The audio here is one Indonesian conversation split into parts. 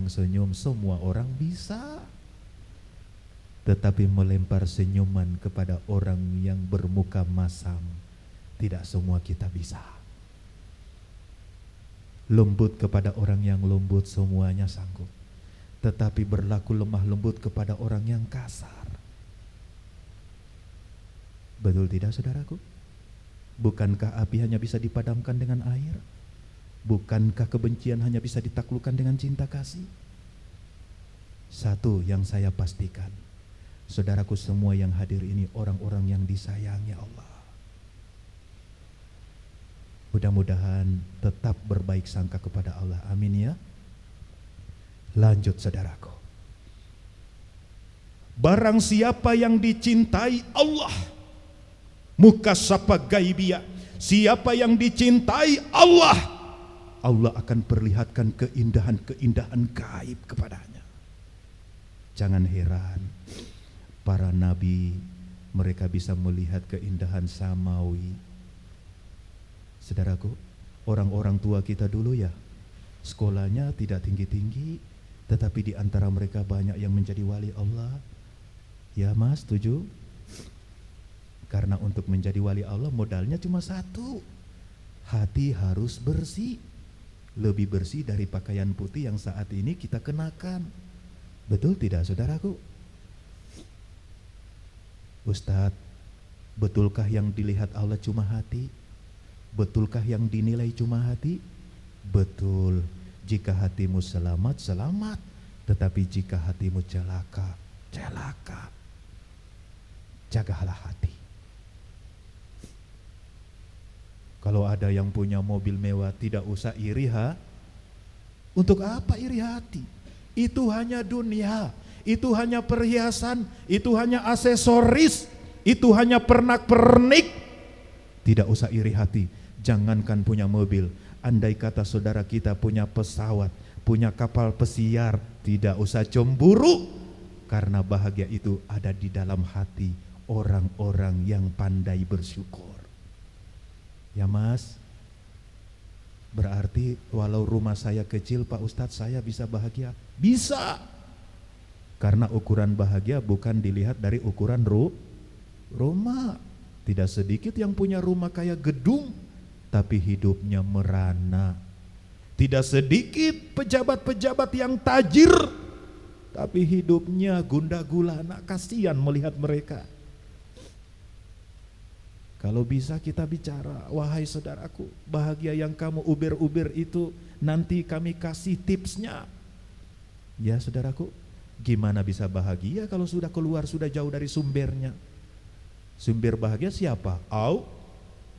yang senyum semua orang bisa. Tetapi melempar senyuman kepada orang yang bermuka masam, tidak semua kita bisa. Lembut kepada orang yang lembut semuanya sanggup. Tetapi berlaku lemah lembut kepada orang yang kasar. Betul tidak saudaraku? Bukankah api hanya bisa dipadamkan dengan air? Bukankah kebencian hanya bisa ditaklukkan dengan cinta kasih? Satu yang saya pastikan, saudaraku semua yang hadir ini orang-orang yang disayangi Allah. Mudah-mudahan tetap berbaik sangka kepada Allah. Amin ya. Lanjut saudaraku. Barang siapa yang dicintai Allah, mukasapa gaibiyah, siapa yang dicintai Allah, Allah akan perlihatkan keindahan-keindahan gaib kepadanya. Jangan heran, para nabi mereka bisa melihat keindahan samawi. Saudaraku, orang-orang tua kita dulu ya, sekolahnya tidak tinggi-tinggi, tetapi di antara mereka banyak yang menjadi wali Allah. Ya mas, setuju? Karena untuk menjadi wali Allah modalnya cuma satu, hati harus bersih. Lebih bersih dari pakaian putih yang saat ini kita kenakan. Betul tidak saudaraku? Ustadz, betulkah yang dilihat Allah cuma hati? Betulkah yang dinilai cuma hati? Betul. Jika hatimu selamat, selamat. Tetapi jika hatimu celaka, celaka. Jagalah hati. Kalau ada yang punya mobil mewah, tidak usah iri ha? Untuk apa iri hati? Itu hanya dunia, itu hanya perhiasan, itu hanya aksesoris, itu hanya pernak-pernik. Tidak usah iri hati. Jangankan punya mobil, andai kata saudara kita punya pesawat, punya kapal pesiar, tidak usah cemburu. Karena bahagia itu ada di dalam hati orang-orang yang pandai bersyukur. Ya mas, berarti walau rumah saya kecil Pak Ustadz, saya bisa bahagia? Bisa. Karena ukuran bahagia bukan dilihat dari ukuran rumah. Tidak sedikit yang punya rumah kayak gedung, tapi hidupnya merana. Tidak sedikit pejabat-pejabat yang tajir, tapi hidupnya gundah gulana. Kasihan melihat mereka. Kalau bisa kita bicara, wahai saudaraku, bahagia yang kamu uber-uber itu nanti kami kasih tipsnya. Ya saudaraku, gimana bisa bahagia kalau sudah keluar, sudah jauh dari sumbernya? Sumber bahagia siapa?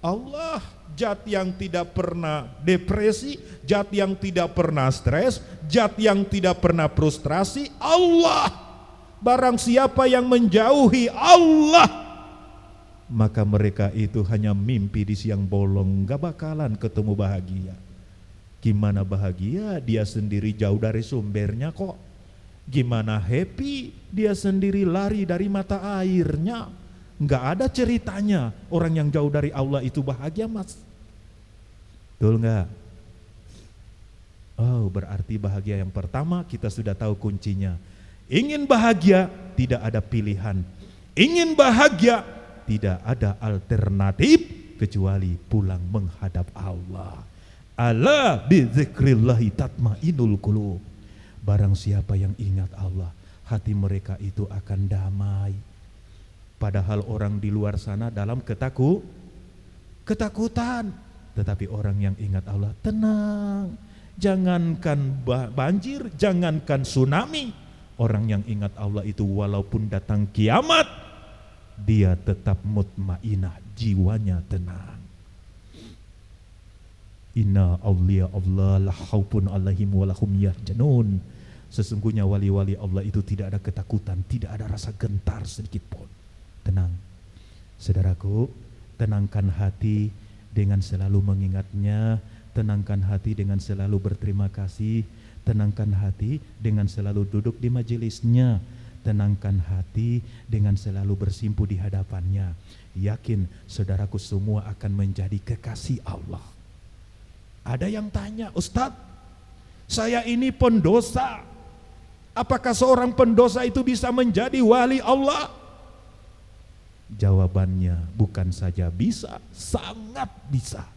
Allah, zat yang tidak pernah depresi, zat yang tidak pernah stres, zat yang tidak pernah frustrasi, Allah. Barang siapa yang menjauhi Allah, maka mereka itu hanya mimpi di siang bolong, gak bakalan ketemu bahagia. Gimana bahagia? Dia sendiri jauh dari sumbernya kok. Gimana happy? Dia sendiri lari dari mata airnya. Gak ada ceritanya orang yang jauh dari Allah itu bahagia mas. Betul gak? Oh, berarti bahagia yang pertama kita sudah tahu kuncinya. Ingin bahagia tidak ada pilihan. Ingin bahagia tidak ada alternatif kecuali pulang menghadap Allah. Ala bidzikrillahi tatmainul qulub. Barang siapa yang ingat Allah, hati mereka itu akan damai. Padahal orang di luar sana dalam ketakutan. Tetapi orang yang ingat Allah tenang. Jangankan banjir, jangankan tsunami. Orang yang ingat Allah itu walaupun datang kiamat, dia tetap mutmainah, jiwanya tenang. Inna awliya Allah la khaufun alaihim wa lahum yahzanun. Sesungguhnya wali-wali Allah itu tidak ada ketakutan, tidak ada rasa gentar sedikit pun. Tenang. Saudaraku, tenangkan hati dengan selalu mengingatnya, tenangkan hati dengan selalu berterima kasih, tenangkan hati dengan selalu duduk di majelisnya, tenangkan hati dengan selalu bersimpu di hadapannya. Yakin saudaraku semua akan menjadi kekasih Allah. Ada yang tanya, Ustadz, saya ini pendosa, Apakah seorang pendosa itu bisa menjadi wali Allah? Jawabannya bukan saja bisa, sangat bisa.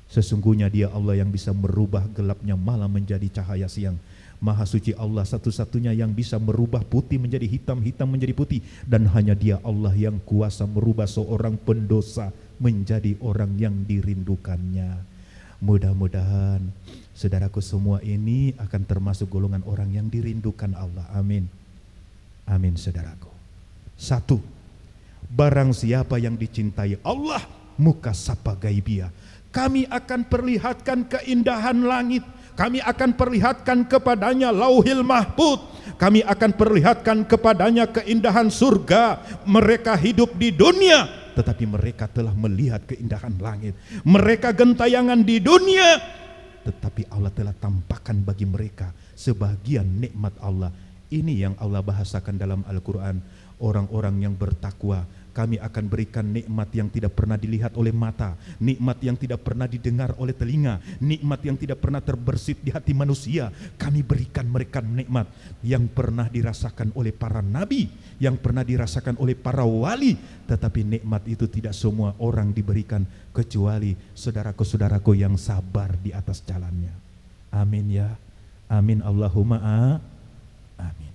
Sesungguhnya Dia Allah yang bisa merubah gelapnya malam menjadi cahaya siang. Maha suci Allah satu-satunya yang bisa merubah putih menjadi hitam, hitam menjadi putih. Dan hanya Dia Allah yang kuasa merubah seorang pendosa menjadi orang yang dirindukannya. Mudah-mudahan saudaraku semua ini akan termasuk golongan orang yang dirindukan Allah. Amin. Amin saudaraku. 1. Barang siapa yang dicintai Allah, muka sapa gaibia. Kami akan perlihatkan keindahan langit. Kami akan perlihatkan kepadanya lauhil mahfuz. Kami akan perlihatkan kepadanya keindahan surga. Mereka hidup di dunia, tetapi mereka telah melihat keindahan langit. Mereka gentayangan di dunia, tetapi Allah telah tampakkan bagi mereka sebagian nikmat Allah. Ini yang Allah bahasakan dalam Al-Quran. Orang-orang yang bertakwa, kami akan berikan nikmat yang tidak pernah dilihat oleh mata, nikmat yang tidak pernah didengar oleh telinga, nikmat yang tidak pernah terbersit di hati manusia. Kami berikan mereka nikmat yang pernah dirasakan oleh para nabi, yang pernah dirasakan oleh para wali. Tetapi nikmat itu tidak semua orang diberikan, kecuali saudaraku-saudaraku yang sabar di atas jalannya. Amin ya. Amin Allahumma amin.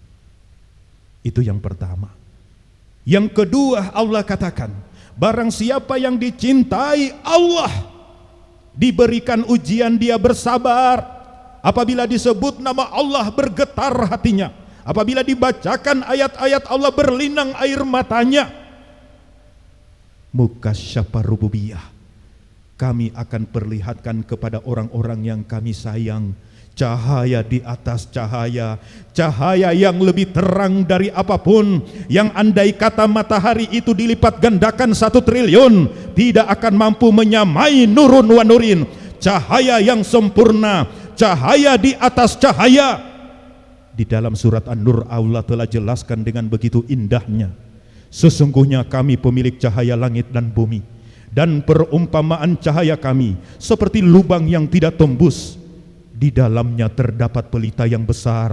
Itu yang pertama. Yang kedua, Allah katakan, barang siapa yang dicintai Allah, diberikan ujian dia bersabar. Apabila disebut nama Allah bergetar hatinya. Apabila dibacakan ayat-ayat Allah berlinang air matanya. Mukasyafah rububiyah. Kami akan perlihatkan kepada orang-orang yang kami sayang cahaya di atas cahaya, cahaya yang lebih terang dari apapun, yang andai kata matahari itu dilipat gandakan 1 triliun, tidak akan mampu menyamai nurun wa nurin. Cahaya yang sempurna, cahaya di atas cahaya. Di dalam surat An-Nur Allah telah jelaskan dengan begitu indahnya. Sesungguhnya kami pemilik cahaya langit dan bumi, dan perumpamaan cahaya kami seperti lubang yang tidak tembus. Di dalamnya terdapat pelita yang besar.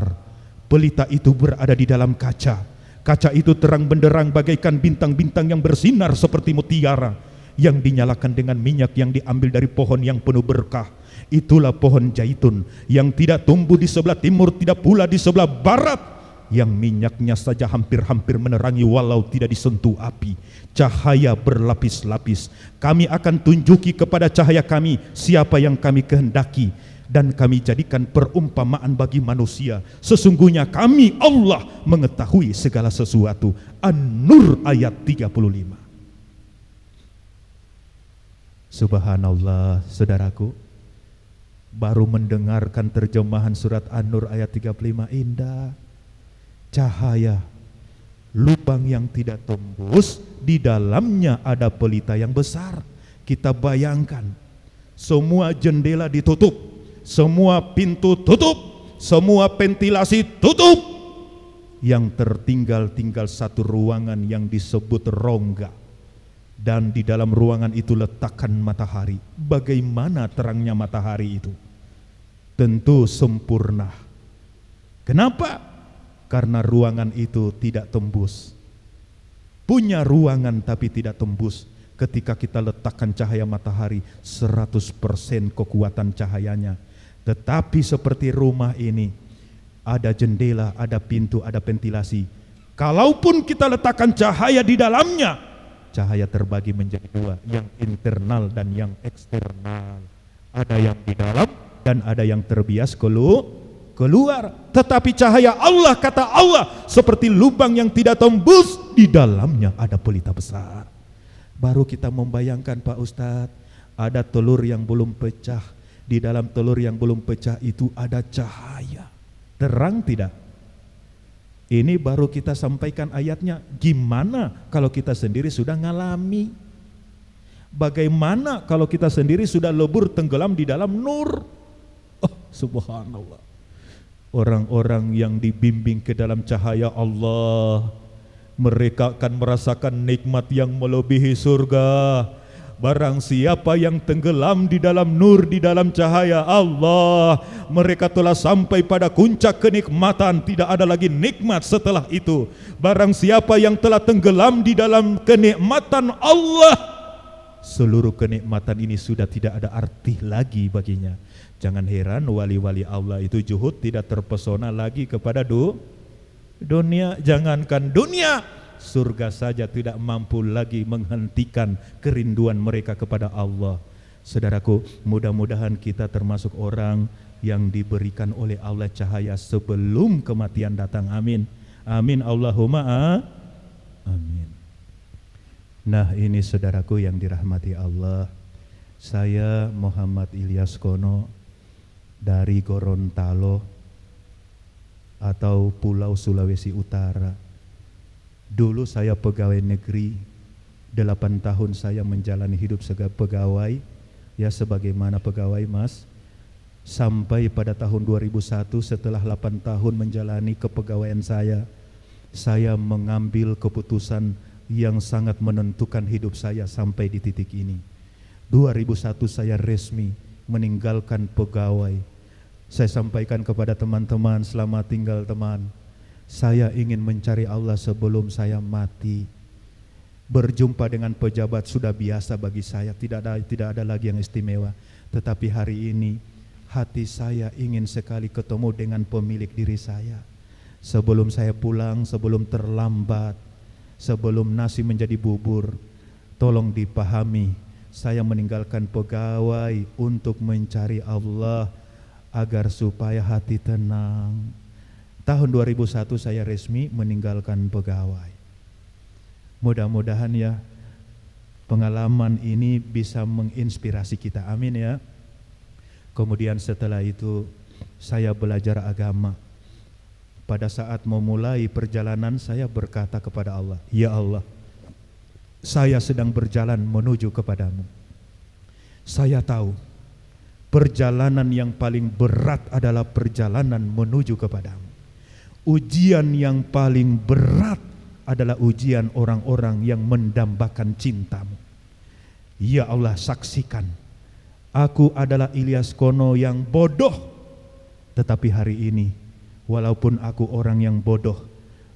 Pelita itu berada di dalam kaca. Kaca itu terang benderang bagaikan bintang-bintang yang bersinar seperti mutiara, yang dinyalakan dengan minyak yang diambil dari pohon yang penuh berkah. Itulah pohon zaitun yang tidak tumbuh di sebelah timur, tidak pula di sebelah barat, yang minyaknya saja hampir-hampir menerangi walau tidak disentuh api. Cahaya berlapis-lapis. Kami akan tunjuki kepada cahaya kami siapa yang kami kehendaki, dan kami jadikan perumpamaan bagi manusia. Sesungguhnya kami Allah mengetahui segala sesuatu. An-Nur ayat 35. Subhanallah saudaraku, baru mendengarkan terjemahan surat An-Nur ayat 35, indah. Cahaya, lubang yang tidak tembus, di dalamnya ada pelita yang besar. Kita bayangkan, semua jendela ditutup, semua pintu tutup, semua ventilasi tutup. Yang tinggal satu ruangan yang disebut rongga. Dan di dalam ruangan itu letakkan matahari. Bagaimana terangnya matahari itu? Tentu sempurna. Kenapa? Karena ruangan itu tidak tembus. Punya ruangan tapi tidak tembus. Ketika kita letakkan cahaya matahari, 100% kekuatan cahayanya. Tetapi seperti rumah ini, ada jendela, ada pintu, ada ventilasi. Kalaupun kita letakkan cahaya di dalamnya, cahaya terbagi menjadi 2, yang internal dan yang eksternal. Ada yang di dalam dan ada yang terbias keluar. Tetapi cahaya Allah, kata Allah, seperti lubang yang tidak tembus, di dalamnya ada pelita besar. Baru kita membayangkan, Pak Ustadz, ada telur yang belum pecah. Di dalam telur yang belum pecah itu ada cahaya. Terang tidak? Ini baru kita sampaikan ayatnya. Gimana kalau kita sendiri sudah ngalami? Bagaimana kalau kita sendiri sudah lebur tenggelam di dalam nur? Oh, subhanallah. Orang-orang yang dibimbing ke dalam cahaya Allah, mereka akan merasakan nikmat yang melebihi surga. Barang siapa yang tenggelam di dalam nur, di dalam cahaya Allah, mereka telah sampai pada puncak kenikmatan, tidak ada lagi nikmat setelah itu. Barang siapa yang telah tenggelam di dalam kenikmatan Allah, seluruh kenikmatan ini sudah tidak ada arti lagi baginya. Jangan heran wali-wali Allah itu juhud, tidak terpesona lagi kepada dunia. Jangankan dunia, surga saja tidak mampu lagi menghentikan kerinduan mereka kepada Allah. Saudaraku, mudah-mudahan kita termasuk orang yang diberikan oleh Allah cahaya sebelum kematian datang. Amin. Amin Allahumma amin. Nah, ini saudaraku yang dirahmati Allah, saya Muhammad Ilyas Kono dari Gorontalo atau Pulau Sulawesi Utara. Dulu saya pegawai negeri, 8 tahun saya menjalani hidup sebagai pegawai, ya sebagaimana pegawai mas, sampai pada tahun 2001 setelah 8 tahun menjalani kepegawaian saya mengambil keputusan yang sangat menentukan hidup saya sampai di titik ini. 2001 saya resmi meninggalkan pegawai. Saya sampaikan kepada teman-teman, selamat tinggal teman. Saya ingin mencari Allah sebelum saya mati. Berjumpa dengan pejabat sudah biasa bagi saya, tidak ada lagi yang istimewa. Tetapi hari ini hati saya ingin sekali ketemu dengan pemilik diri saya. Sebelum saya pulang, sebelum terlambat, sebelum nasi menjadi bubur, tolong dipahami, saya meninggalkan pegawai untuk mencari Allah agar supaya hati tenang. Tahun 2001 saya resmi meninggalkan pegawai. Mudah-mudahan ya pengalaman ini bisa menginspirasi kita. Amin ya. Kemudian setelah itu saya belajar agama. Pada saat memulai perjalanan saya berkata kepada Allah, ya Allah, saya sedang berjalan menuju kepadamu. Saya tahu perjalanan yang paling berat adalah perjalanan menuju kepadamu. Ujian yang paling berat adalah ujian orang-orang yang mendambakan cintamu. Ya Allah, saksikan, aku adalah Ilyas Kono yang bodoh. Tetapi hari ini, walaupun aku orang yang bodoh,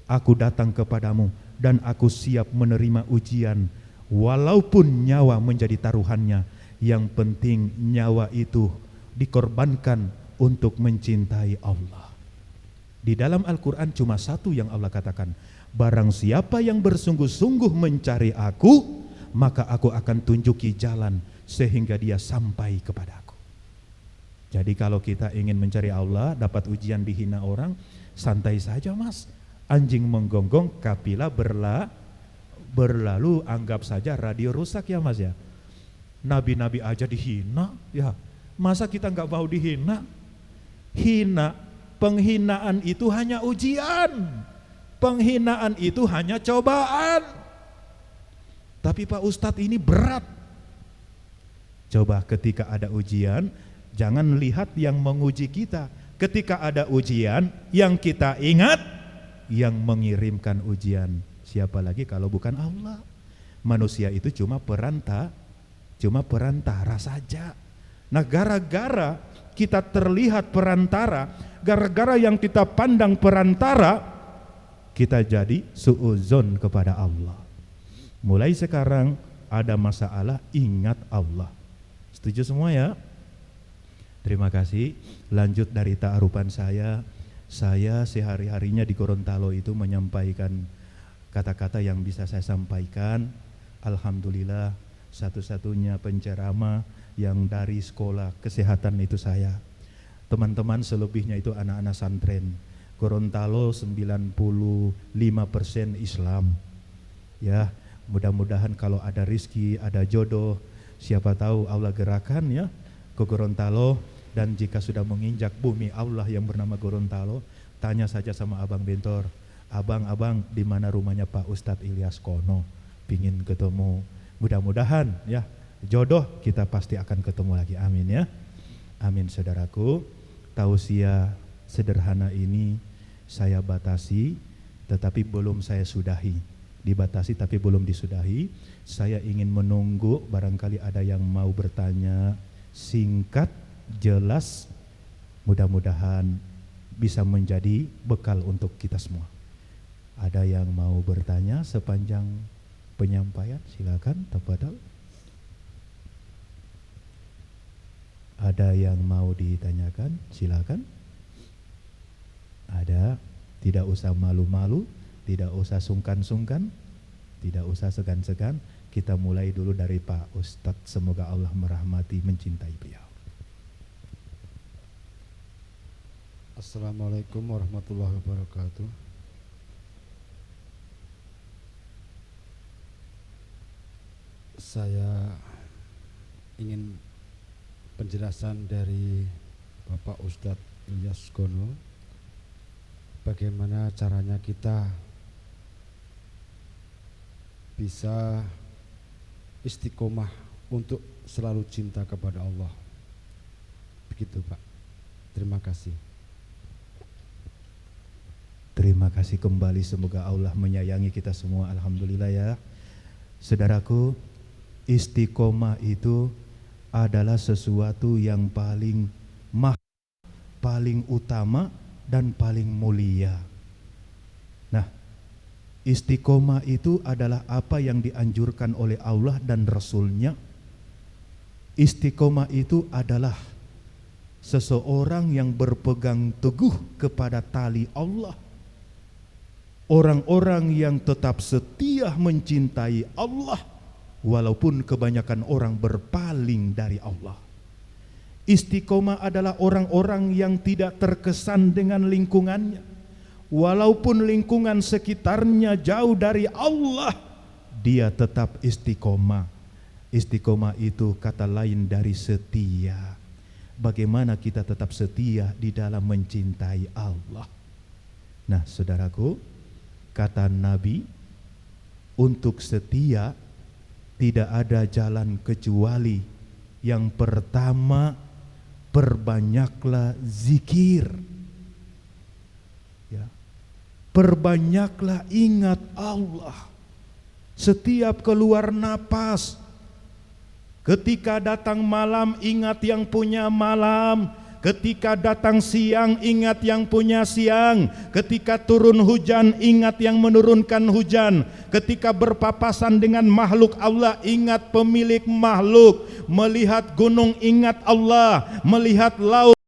aku datang kepadamu dan aku siap menerima ujian. Walaupun nyawa menjadi taruhannya, yang penting nyawa itu dikorbankan untuk mencintai Allah. Di dalam Al-Quran cuma satu yang Allah katakan, barang siapa yang bersungguh-sungguh mencari aku, maka aku akan tunjuki jalan sehingga dia sampai kepadaku. Jadi kalau kita ingin mencari Allah, dapat ujian dihina orang, santai saja mas. Anjing menggonggong, kapilah berlalu, anggap saja radio rusak ya mas ya. Nabi-nabi aja dihina, ya masa kita nggak mau dihina? Penghinaan itu hanya ujian, penghinaan itu hanya cobaan. Tapi Pak Ustadz ini berat. Coba ketika ada ujian, jangan lihat yang menguji kita. Ketika ada ujian, yang kita ingat, yang mengirimkan ujian siapa lagi kalau bukan Allah? Manusia itu cuma perantara saja. Nah, gara-gara kita terlihat perantara, gara-gara yang kita pandang perantara, kita jadi suudzon kepada Allah. Mulai sekarang ada masalah, ingat Allah. Setuju semua ya? Terima kasih. Lanjut dari ta'arufan saya sehari-harinya di Gorontalo itu menyampaikan kata-kata yang bisa saya sampaikan. Alhamdulillah, satu-satunya penceramah yang dari sekolah kesehatan itu saya. Teman-teman selebihnya itu anak-anak santren. Gorontalo 95% Islam. Ya, mudah-mudahan kalau ada rizki, ada jodoh, siapa tahu Allah gerakan ya ke Gorontalo. Dan jika sudah menginjak bumi Allah yang bernama Gorontalo, tanya saja sama Abang Bentor, abang di mana rumahnya Pak Ustadz Ilyas Kono, pingin ketemu. Mudah-mudahan ya jodoh kita pasti akan ketemu lagi, amin ya. Amin saudaraku. Tausiah sederhana ini saya batasi, tetapi belum saya sudahi. dibatasi tapi belum disudahi. Saya ingin menunggu barangkali ada yang mau bertanya, singkat, jelas, mudah-mudahan bisa menjadi bekal untuk kita semua. Ada yang mau bertanya sepanjang penyampaian? Silakan, tafadhal. Ada yang mau ditanyakan? Silakan. Ada, tidak usah malu-malu, tidak usah sungkan-sungkan, tidak usah segan-segan. Kita mulai dulu dari Pak Ustadz, semoga Allah merahmati, mencintai beliau. Assalamualaikum warahmatullahi wabarakatuh. Saya ingin penjelasan dari Bapak Ustadz Ilyas Gono, bagaimana caranya kita bisa istiqomah untuk selalu cinta kepada Allah. Begitu Pak. Terima kasih. Terima kasih kembali, semoga Allah menyayangi kita semua. Alhamdulillah ya. Saudaraku, istiqomah itu adalah sesuatu yang paling paling utama dan paling mulia. Nah, istiqomah itu adalah apa yang dianjurkan oleh Allah dan Rasul-Nya. Istiqomah itu adalah seseorang yang berpegang teguh kepada tali Allah. Orang-orang yang tetap setia mencintai Allah, walaupun kebanyakan orang berpaling dari Allah. Istiqomah adalah orang-orang yang tidak terkesan dengan lingkungannya. Walaupun lingkungan sekitarnya jauh dari Allah, dia tetap istiqomah. Istiqomah itu kata lain dari setia. Bagaimana kita tetap setia di dalam mencintai Allah? Nah, saudaraku, kata Nabi, untuk setia tidak ada jalan kecuali yang pertama, perbanyaklah zikir. Ya. Perbanyaklah ingat Allah. Setiap keluar napas, ketika datang malam ingat yang punya malam, ketika datang siang ingat yang punya siang, ketika turun hujan ingat yang menurunkan hujan, ketika berpapasan dengan makhluk Allah ingat pemilik makhluk, melihat gunung ingat Allah, melihat laut